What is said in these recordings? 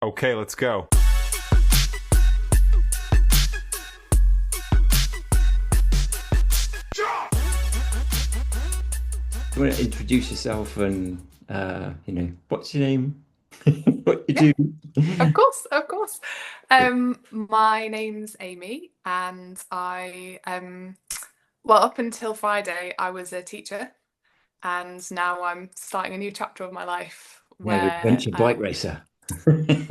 Okay, let's go. You want to introduce yourself and what's your name? What you Yeah, do? of course, of course. My name's Amy, and well, up until Friday, I was a teacher, and now I'm starting a new chapter of my life Yeah, the where, adventure bike racer.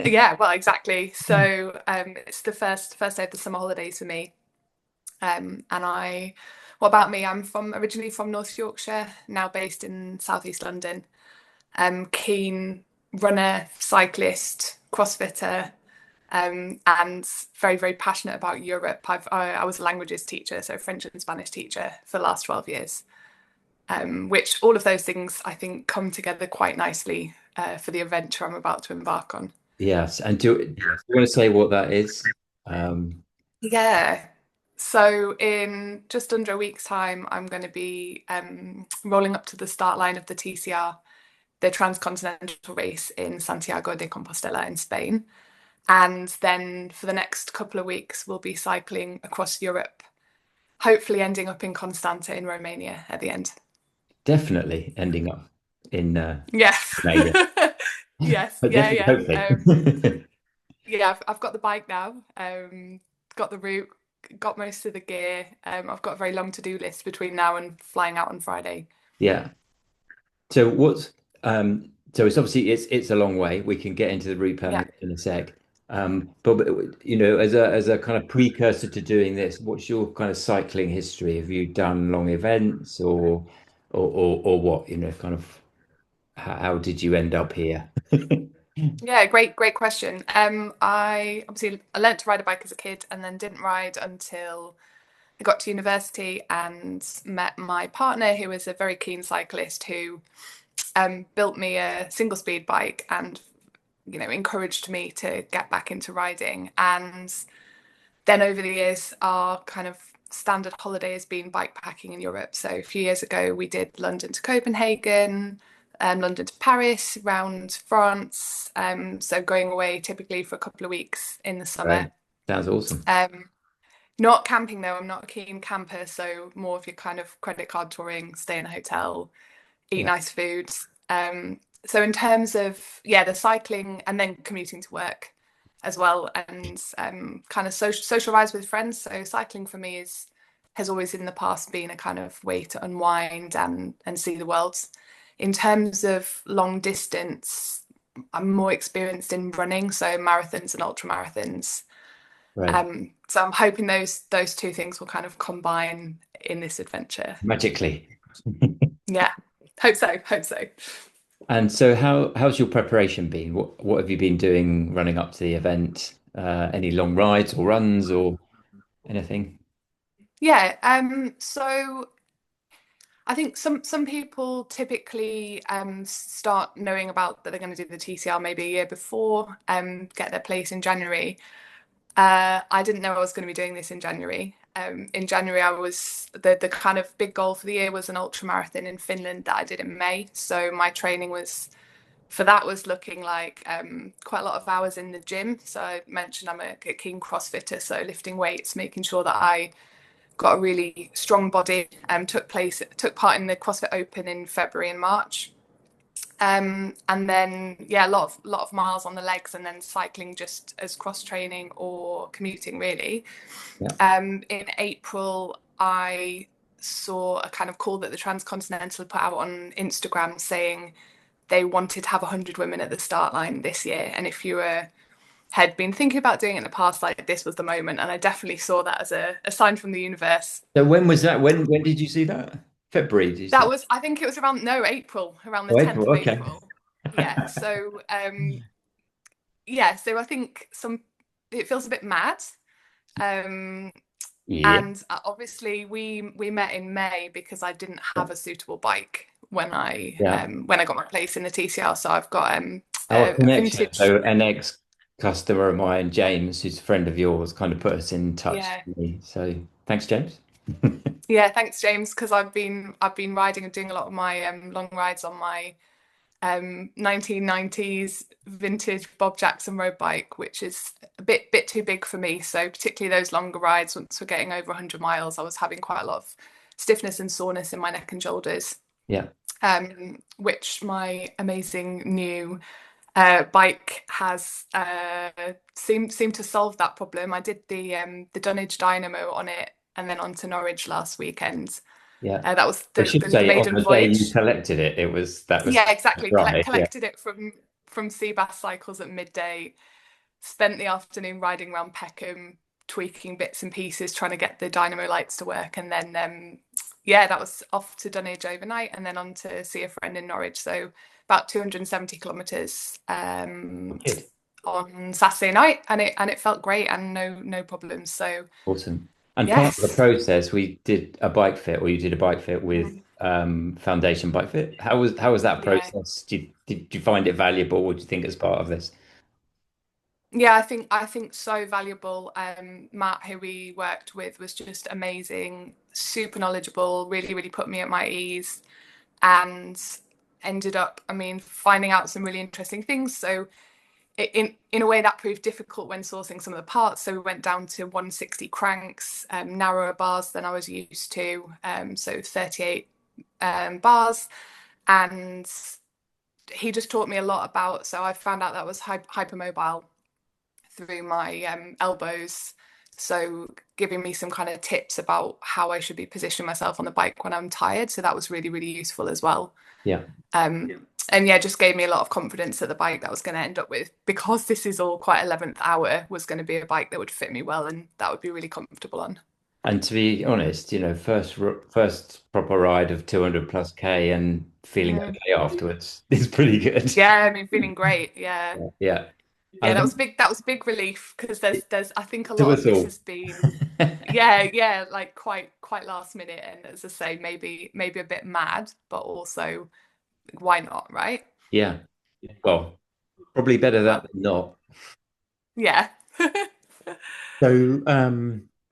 yeah, well, exactly. So, it's the first day of the summer holidays for me. And what about me? I'm originally from North Yorkshire, now based in Southeast London. Keen runner, cyclist, CrossFitter, and very, very passionate about Europe. I was a languages teacher, so French and Spanish teacher for the last 12 years, which all of those things I think come together quite nicely for the adventure I'm about to embark on. Yes, and do you want to say what that is? Um, Yeah. So in just under a week's time, I'm going to be rolling up to the start line of the TCR, the Transcontinental race in Santiago de Compostela in Spain. And then for the next couple of weeks, we'll be cycling across Europe, hopefully ending up in Constanta in Romania at the end. Definitely ending up in Yes. Romania, Yes. but Yeah, definitely yeah. hopefully. Yeah, I've got the bike now, got the route, got most of the gear. I've got a very long to-do list between now and flying out on Friday. Yeah. So so it's obviously it's a long way. We can get into the route Yeah. plan in a sec. But as a kind of precursor to doing this, what's your kind of cycling history? Have you done long events or what? Kind of how did you end up here? Yeah, great question. I learnt to ride a bike as a kid and then didn't ride until I got to university and met my partner, who was a very keen cyclist, who built me a single speed bike and encouraged me to get back into riding. And then over the years, our kind of standard holiday has been bike packing in Europe. So a few years ago, we did London to Copenhagen, London to Paris, around France. So going away typically for a couple of weeks in the Right. summer. Sounds awesome. Um, Not camping though. I'm not a keen camper, so more of your kind of credit card touring, stay in a hotel, eat Yeah. nice food. So in terms of the cycling and then commuting to work as well, and kind of socialize with friends. So cycling for me is has always in the past been a kind of way to unwind and see the world. In terms of long distance, I'm more experienced in running, so marathons and ultra marathons. Right. So I'm hoping those two things will kind of combine in this adventure. Magically. Yeah, hope so, hope so. And so how's your preparation been? What have you been doing running up to the event? Any long rides or runs or anything? Yeah, so I think some people typically start knowing about that they're going to do the TCR maybe a year before, get their place in January. I didn't know I was going to be doing this in January. In January, I was the kind of big goal for the year was an ultra marathon in Finland that I did in May. So my training was for that was looking like quite a lot of hours in the gym. So I mentioned I'm a keen CrossFitter, so lifting weights, making sure that I got a really strong body. Took part in the CrossFit Open in February and March. And then yeah, a lot of miles on the legs, and then cycling just as cross training or commuting really. Yeah. In April, I saw a kind of call that the Transcontinental put out on Instagram saying they wanted to have 100 women at the start line this year, and if you had been thinking about doing it in the past, like this was the moment. And I definitely saw that as a sign from the universe. So when was that? When did you see that? February, did you That say? was, I think it was around, no, April, around the Oh, 10th April. of Okay. April. Yeah. So I think it feels a bit mad. Um, Yeah. and obviously we met in May because I didn't have a suitable bike Yeah. when I got my place in the TCR. So I've got Our a connection. vintage. So an ex-customer of mine, James, who's a friend of yours, kind of put us in touch Yeah. with me. So thanks, James. Yeah, thanks, James, because I've been riding and doing a lot of my long rides on my 1990s vintage Bob Jackson road bike, which is a bit too big for me. So particularly those longer rides, once we're getting over 100 miles, I was having quite a lot of stiffness and soreness in my neck and shoulders, Yeah. which my amazing new bike has seemed to solve that problem. I did the Dunwich Dynamo on it and then on to Norwich last weekend. Yeah. That was I the, should the say on maiden the day you voyage. collected it, it was that was Yeah, exactly. right. Yeah. Collected it from Seabass Cycles at midday. Spent the afternoon riding around Peckham, tweaking bits and pieces, trying to get the dynamo lights to work, and then yeah, that was off to Dunwich overnight, and then on to see a friend in Norwich. So about 270 kilometers Wicked. on Saturday night, and it felt great and no problems. So Awesome. And part of the yes. process, we did a bike fit, or you did a bike fit with Mhm. Foundation Bike Fit. How was that Yeah. process? Did you find it valuable? What do you think as part of this? Yeah, I think so valuable. Matt, who we worked with, was just amazing, super knowledgeable, really put me at my ease, and ended up, I mean, finding out some really interesting things. So in a way that proved difficult when sourcing some of the parts. So we went down to 160 cranks, narrower bars than I was used to, so 38 bars, and he just taught me a lot about. So I found out that was hypermobile through my elbows. So giving me some kind of tips about how I should be positioning myself on the bike when I'm tired. So that was really useful as well. Yeah. And yeah, just gave me a lot of confidence that the bike that I was going to end up with, because this is all quite 11th hour, was going to be a bike that would fit me well and that would be really comfortable on. And to be honest, first proper ride of 200 plus K and feeling Mm. okay afterwards is pretty good. Yeah, I mean, feeling great. Yeah. Yeah. Yeah, I think that was a big relief because there's I think a to lot of us this all. has been yeah, like quite last minute, and as I say, maybe a bit mad, but also why not, right? Yeah. Well, probably better that But than not. yeah. So, I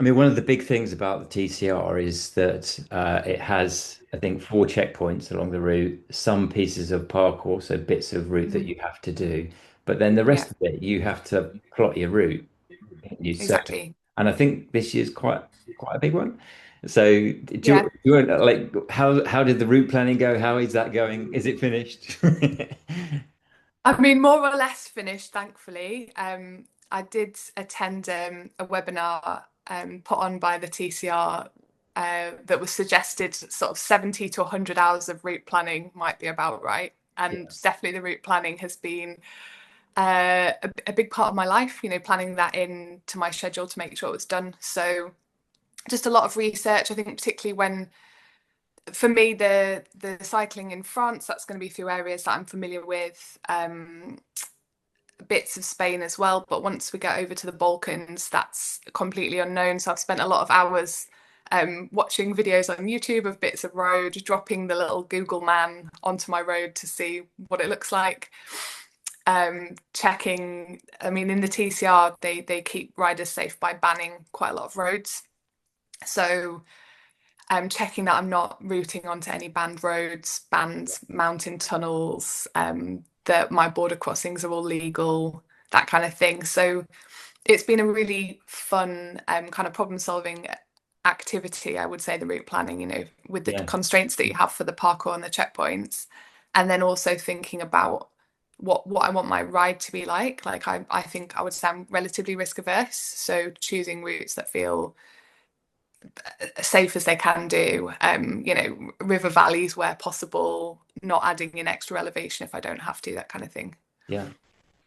mean, one of the big things about the TCR is that it has, I think, four checkpoints along the route, some pieces of parkour, so bits of route that Mhm. you have to do, but then the Yeah, rest of it, you have to plot your route. You so, exactly. and I think this year's quite a big one. So, Yeah. like how did the route planning go? How is that going? Is it finished? I mean, more or less finished, thankfully. I did attend a webinar put on by the TCR that was suggested sort of 70 to 100 hours of route planning might be about right. And Yeah, definitely the route planning has been a big part of my life, planning that in to my schedule to make sure it was done. So just a lot of research, I think, particularly when for me the cycling in France, that's going to be through areas that I'm familiar with. Bits of Spain as well, but once we get over to the Balkans, that's completely unknown. So I've spent a lot of hours watching videos on YouTube of bits of road, dropping the little Google man onto my road to see what it looks like. Checking, I mean, in the TCR, they keep riders safe by banning quite a lot of roads. So checking that I'm not routing onto any banned roads, banned mountain tunnels, that my border crossings are all legal, that kind of thing. So it's been a really fun kind of problem solving activity, I would say, the route planning, with the yeah, constraints that you have for the parkour and the checkpoints. And then also thinking about what I want my ride to be like. Like I think I would say I'm relatively risk averse. So choosing routes that feel safe as they can do, river valleys where possible, not adding in extra elevation if I don't have to, that kind of thing. yeah.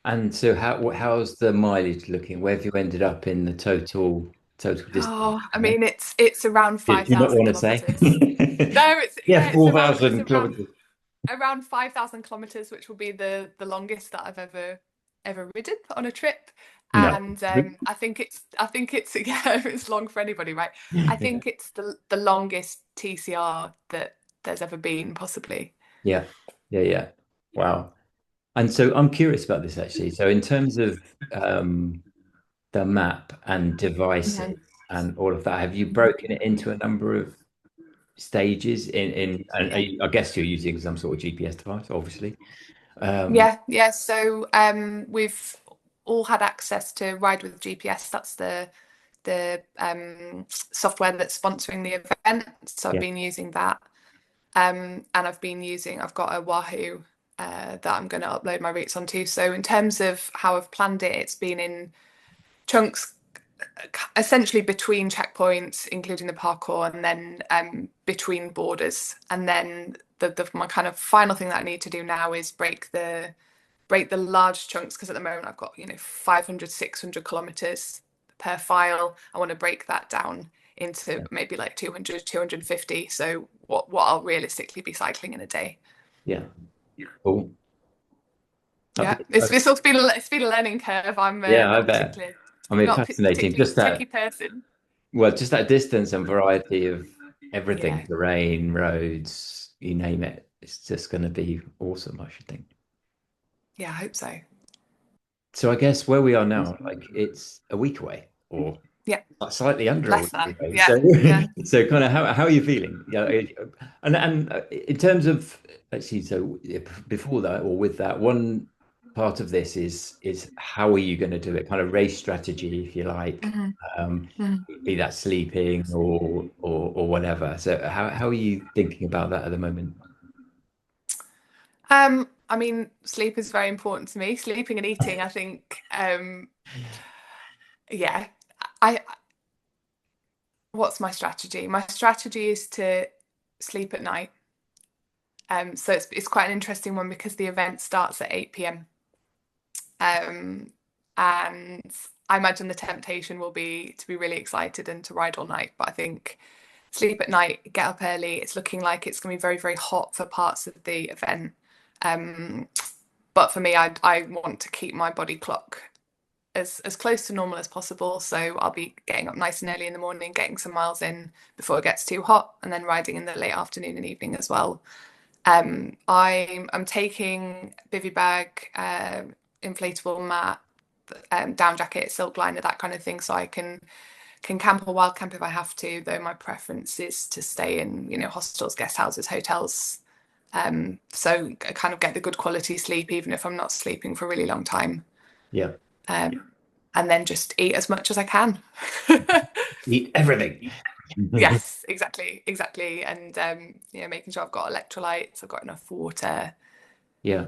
And so how's the mileage looking? Where have you ended up in the total distance? Oh, I mean, it's around Do you not 5,000 want to say? kilometers. No, Yeah, it's 4,000 around kilometers. 5,000 kilometers, which will be the longest that I've ever ridden on a trip. No. And I think it's yeah, it's long for anybody, right? I think it's the longest TCR that there's ever been, possibly. Yeah, yeah, yeah. Wow. And so I'm curious about this actually. So in terms of the map and devices Mhm. and all of that, have you broken it into a number of stages and Yeah. I guess you're using some sort of GPS device, obviously. Yeah, yeah. So we've all had access to Ride with GPS. That's the software that's sponsoring the event. So I've Yeah, been using that. And I've got a Wahoo that I'm going to upload my routes onto. So in terms of how I've planned it, it's been in chunks essentially between checkpoints, including the parkour, and then between borders. And then my kind of final thing that I need to do now is break the large chunks because at the moment I've got 500, 600 kilometers per file. I want to break that down into yeah, maybe like 200, 250. So what I'll realistically be cycling in a day. yeah. Cool. Yeah, it's been a learning curve. I'm Yeah, I not bet. particularly I mean, not a fascinating. particularly Just tricky that, person. well, just that distance and variety of everything, Yeah, terrain, roads, you name it. It's just going to be awesome, I should think. yeah, I hope so. So I guess where we are now, like it's a week away or Yeah, slightly under a less week than. away. Yeah, So, yeah. so kind of how are you feeling? Yeah, and in terms of let's see, so yeah, before that or with that, one part of this is how are you going to do it? Kind of race strategy, if you like, Hmm. um, Hmm. be that sleeping or whatever. So how are you thinking about that at the moment? I mean, sleep is very important to me. Sleeping and eating, I think. Yeah, I. What's my strategy? My strategy is to sleep at night. So it's quite an interesting one because the event starts at 8 p.m. Um, and I imagine the temptation will be to be really excited and to ride all night. But I think sleep at night, get up early. It's looking like it's going to be very, very hot for parts of the event. Um, but for me, I want to keep my body clock as close to normal as possible. So I'll be getting up nice and early in the morning, getting some miles in before it gets too hot, and then riding in the late afternoon and evening as well. I'm taking bivy bag, inflatable mat, down jacket, silk liner, that kind of thing, so I can camp or wild camp if I have to. Though my preference is to stay in, hostels, guest houses, hotels. So I kind of get the good quality sleep, even if I'm not sleeping for a really long time. Yeah, Um, and then just eat as much as I can. eat everything. Yes, exactly, exactly. And making sure I've got electrolytes, I've got enough water. Yeah.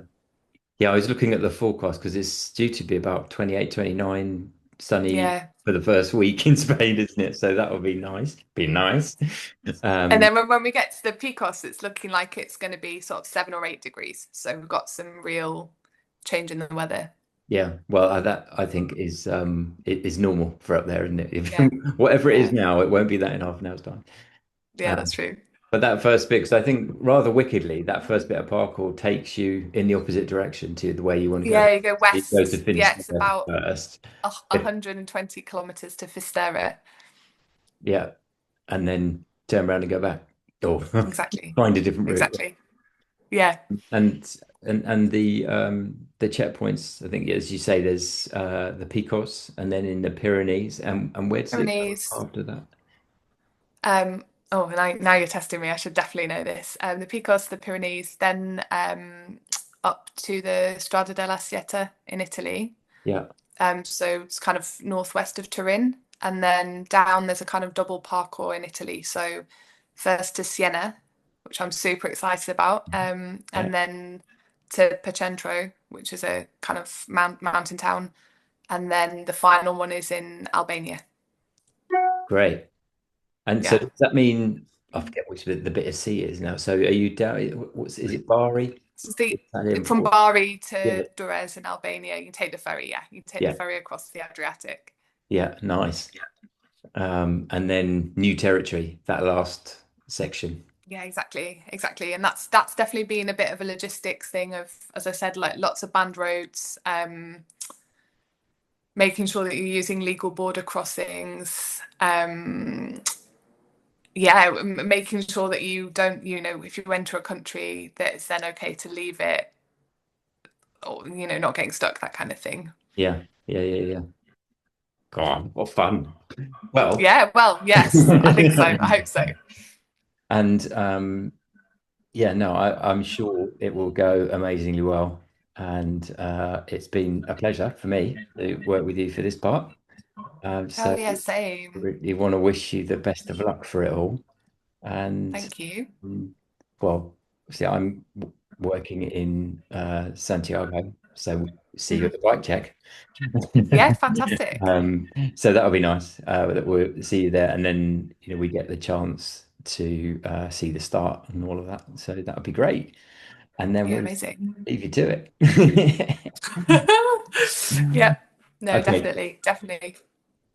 Yeah, I was looking at the forecast because it's due to be about 28, 29 sunny Yeah. for the first week in Spain, isn't it? So that would be nice. Be nice. And Um, then when we get to the Picos, it's looking like it's going to be sort of 7 or 8 degrees. So we've got some real change in the weather. yeah, well, that I think is normal for up there, isn't it? If, Yeah, whatever it is yeah, now, it won't be that in half an hour's time. yeah, that's Um, true. but that first bit, because I think rather wickedly, that first bit of parkour takes you in the opposite direction to the way you want to go. Yeah, you go You go to west. Yeah, it's Finisterre about first. 120 kilometers to Fisterra. Yeah, and then turn around and go back or Exactly, find a different route. exactly. Yeah, And the checkpoints, I think as you say, there's the Picos and then in the Pyrenees and where does it go Pyrenees. after that? Oh, now you're testing me. I should definitely know this. The Picos, the Pyrenees, then up to the Strada della Sieta in Italy. Yeah, So it's kind of northwest of Turin, and then down there's a kind of double parkour in Italy. So first to Siena, which I'm super excited about, yeah, and then to Pacentro, which is a kind of mountain town, and then the final one is in Albania. great. And so Yeah. does that mean I forget which the bit of sea is now? So are you down? What's is it Bari? So Italian from port? Bari Yeah, to Durrës in Albania, you can take the ferry. Yeah, you can take the yeah, ferry across the Adriatic. yeah. Nice. And then new territory, that last section. Yeah, exactly, exactly. And that's definitely been a bit of a logistics thing of, as I said, like lots of band roads, making sure that you're using legal border crossings, yeah, making sure that you don't, if you enter a country, that it's then okay to leave it, or not getting stuck, that kind of thing. Yeah, yeah, yeah, yeah. Go on, what fun. Well, Yeah, well, yes, I think so. I hope so. and yeah, no, I'm sure it will go amazingly well. and it's been a pleasure for me to work with you for this part. Oh So yeah, same. really want to wish you the best of luck for it all. And Thank you. um, well, see, I'm working in Santiago, so see you at Mhm. the bike check. Yeah, fantastic. So that'll be nice that we'll see you there, and then we get the chance to see the start and all of that. So that'll be great, and then Yeah, we'll amazing. leave you to it. Yep. No, Okay, definitely, definitely.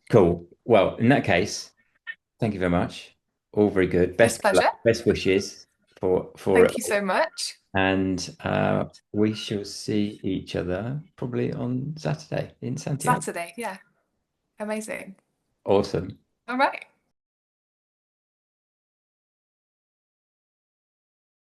cool. Well, in that case, thank you very much. All very good. It's Best a of luck, pleasure. best wishes for it Thank you all. so much. And we shall see each other probably on Saturday in Santiago. Saturday, yeah. Amazing. Awesome. All right.